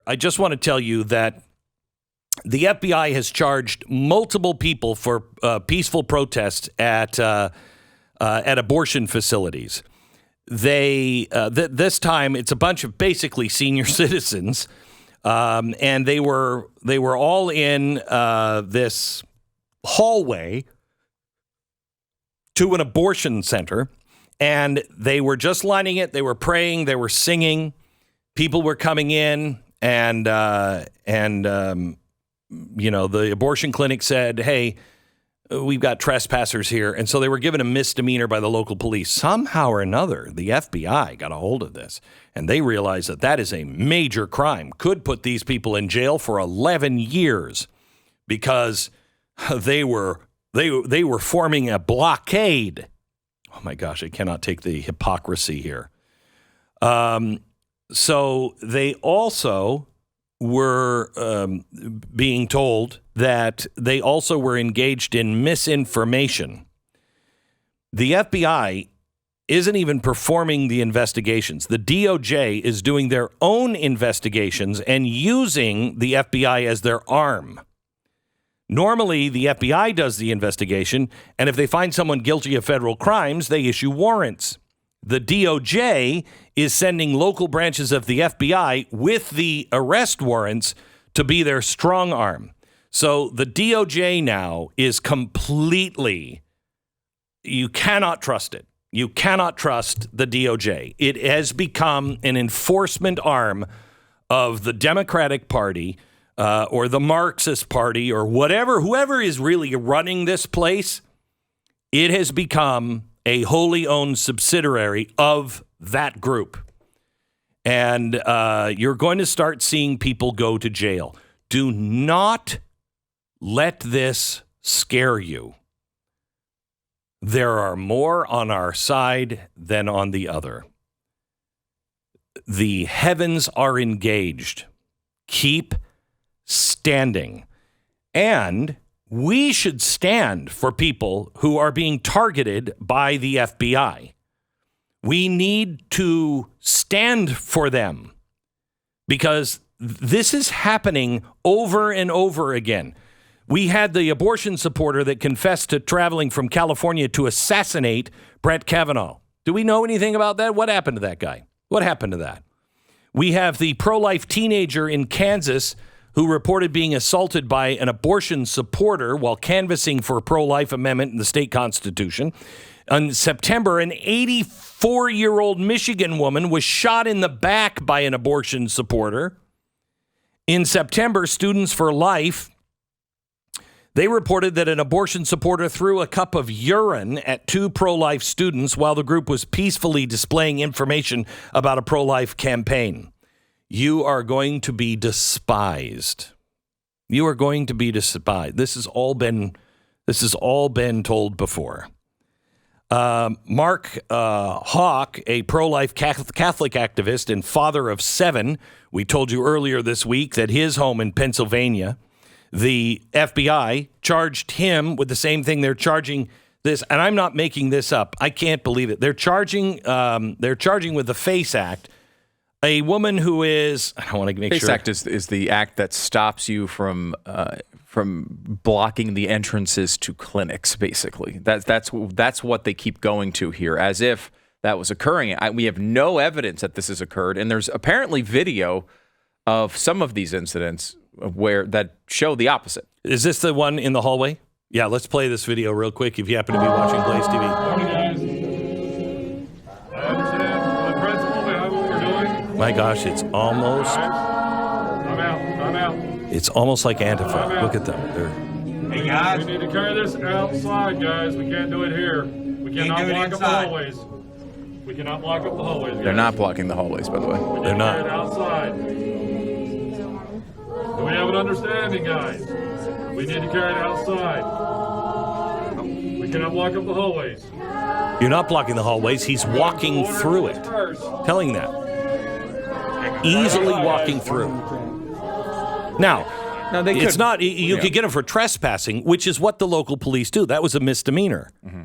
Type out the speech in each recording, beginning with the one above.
I just want to tell you that the FBI has charged multiple people for peaceful protests at abortion facilities. This time it's a bunch of basically senior citizens, and they were all in this hallway to an abortion center, and they were just lining it. They were praying. They were singing. People were coming in, and the abortion clinic said, "Hey, we've got trespassers here." And so they were given a misdemeanor by the local police. Somehow or another, the FBI got a hold of this, and they realized that that is a major crime. Could put these people in jail for 11 years because they were forming a blockade. Oh my gosh, I cannot take the hypocrisy here. So they also were being told that they also were engaged in misinformation. The FBI isn't even performing the investigations. The DOJ is doing their own investigations and using the FBI as their arm. Normally, the FBI does the investigation, and if they find someone guilty of federal crimes, they issue warrants. The DOJ is sending local branches of the FBI with the arrest warrants to be their strong arm. So the DOJ now is completely, you cannot trust it. You cannot trust the DOJ. It has become an enforcement arm of the Democratic Party or the Marxist Party or whoever is really running this place. It has become a wholly owned subsidiary of that group. And you're going to start seeing people go to jail. Do not let this scare you. There are more on our side than on the other. The heavens are engaged. Keep standing. And we should stand for people who are being targeted by the FBI. We need to stand for them because this is happening over and over again. We had the abortion supporter that confessed to traveling from California to assassinate Brett Kavanaugh. Do we know anything about that? What happened to that guy? What happened to that? We have the pro-life teenager in Kansas who reported being assaulted by an abortion supporter while canvassing for a pro-life amendment in the state constitution. In September, an 84-year-old Michigan woman was shot in the back by an abortion supporter. In September, Students for Life, they reported that an abortion supporter threw a cup of urine at two pro-life students while the group was peacefully displaying information about a pro-life campaign. You are going to be despised. You are going to be despised. This has all been told before. Mark Hawk, a pro-life Catholic activist and father of 7, we told you earlier this week that his home in Pennsylvania, the FBI charged him with the same thing they're charging this, and I'm not making this up. I can't believe it. They're charging with the FACE Act. A woman who is, I want to make sure. FACE Act is the act that stops you from blocking the entrances to clinics, basically. That's what they keep going to here, as if that was occurring. We have no evidence that this has occurred, and there's apparently video of some of these incidents that show the opposite. Is this the one in the hallway? Yeah, let's play this video real quick if you happen to be watching Blaze TV. Morning, guys. I understand the principle behind what we're doing. My gosh, it's almost... I'm out. It's almost like Antifa. Look at them. Hey, guys. We need to carry this outside, guys. We can't do it here. We cannot block up the hallways. We cannot block up the hallways, guys. They're not blocking the hallways, by the way. They're not. Carry it outside. Do we have an understanding, guys? We need to carry it outside. We cannot block up the hallways. You're not blocking the hallways. He's walking through it. Telling that. Easily walking through. Now, it's not, you could get him for trespassing, which is what the local police do. That was a misdemeanor. Mm-hmm.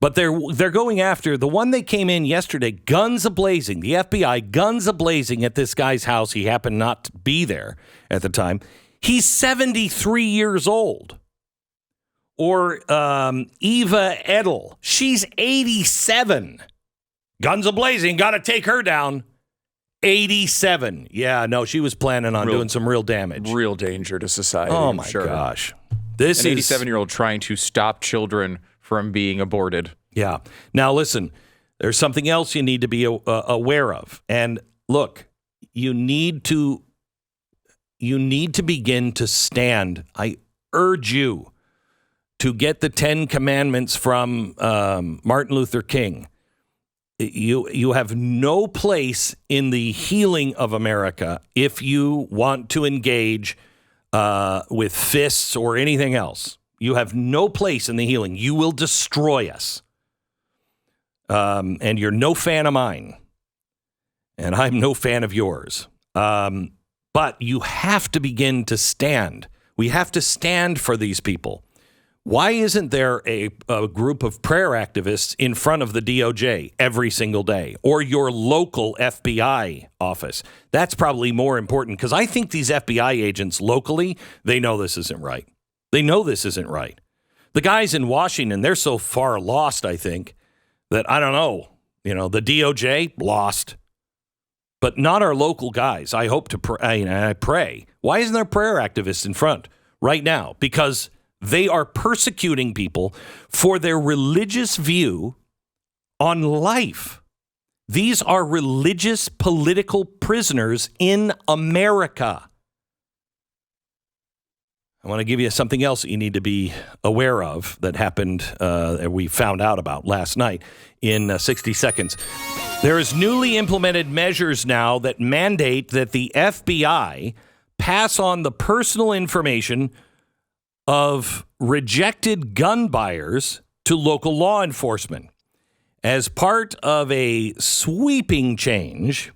But they're going after the one they came in yesterday, guns a-blazing, the FBI, guns a-blazing at this guy's house. He happened not to be there at the time. He's 73 years old. Or Eva Edel, she's 87. Guns a-blazing, got to take her down. 87. Yeah, no, she was planning on doing some real damage. Real danger to society. Oh, my gosh. This An is 87-year-old trying to stop children from being aborted. Yeah. Now, listen, there's something else you need to be aware of. And look, you need to begin to stand. I urge you to get the 10 Commandments from Martin Luther King. You have no place in the healing of America if you want to engage with fists or anything else. You have no place in the healing. You will destroy us. And you're no fan of mine. And I'm no fan of yours. But you have to begin to stand. We have to stand for these people. Why isn't there a group of prayer activists in front of the DOJ every single day or your local FBI office? That's probably more important because I think these FBI agents locally, they know this isn't right. They know this isn't right. The guys in Washington, they're so far lost, I think, that I don't know. You know, the DOJ lost, but not our local guys. I hope to pray, and I pray. Why isn't there prayer activists in front right now? Because they are persecuting people for their religious view on life. These are religious political prisoners in America. I want to give you something else that you need to be aware of that happened, that we found out about last night in 60 seconds. There is newly implemented measures now that mandate that the FBI pass on the personal information of rejected gun buyers to local law enforcement. As part of a sweeping change,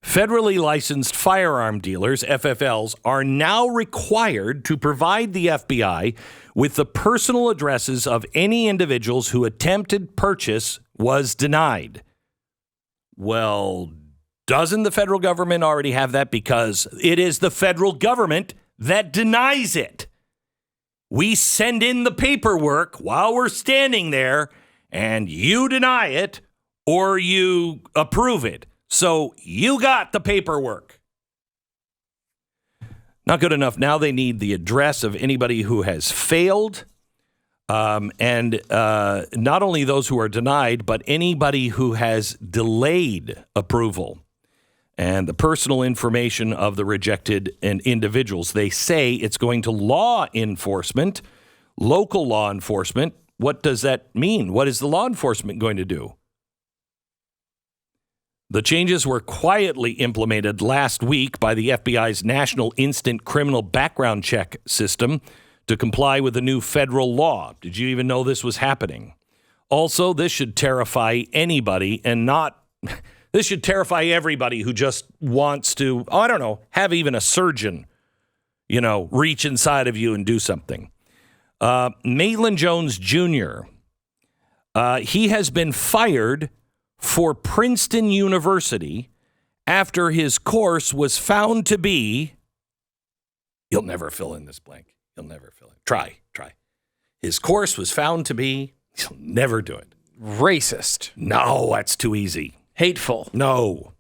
federally licensed firearm dealers, FFLs, are now required to provide the FBI with the personal addresses of any individuals who attempted purchase was denied. Well, doesn't the federal government already have that? Because it is the federal government that denies it. We send in the paperwork while we're standing there, and you deny it or you approve it. So you got the paperwork. Not good enough. Now they need the address of anybody who has failed, and not only those who are denied, but anybody who has delayed approval. And the personal information of the rejected individuals. They say it's going to law enforcement, local law enforcement. What does that mean? What is the law enforcement going to do? The changes were quietly implemented last week by the FBI's National Instant Criminal Background Check System to comply with the new federal law. Did you even know this was happening? Also, this should terrify anybody and not... This should terrify everybody who just wants to, I don't know, have even a surgeon, reach inside of you and do something. Maitland Jones Jr., he has been fired for Princeton University after his course was found to be, you'll never fill in this blank. You'll never fill it. Try. His course was found to be, you'll never do it. Racist. No, that's too easy. Hateful. No.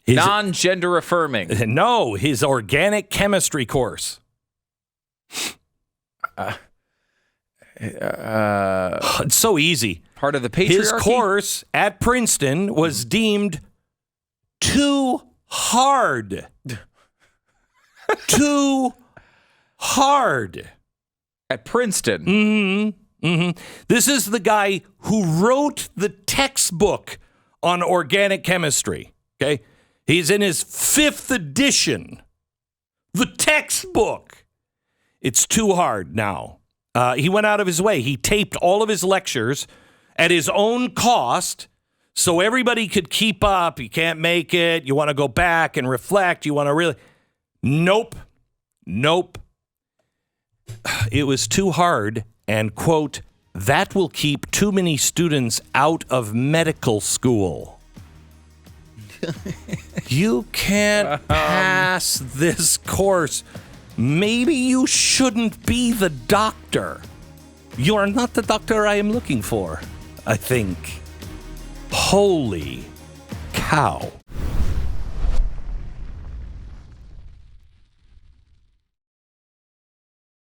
Non-gender affirming. No, his organic chemistry course. It's so easy. Part of the patriarchy? His course at Princeton was deemed too hard. Too hard. At Princeton? Mm-hmm. Mm-hmm. This is the guy who wrote the textbook on organic chemistry. Okay. He's in his 5th edition. The textbook. It's too hard now. He went out of his way. He taped all of his lectures at his own cost so everybody could keep up. You can't make it. You want to go back and reflect. You want to really... Nope. It was too hard. and, quote, that will keep too many students out of medical school. You can't pass this course. Maybe you shouldn't be the doctor. You are not the doctor I am looking for, I think. Holy cow.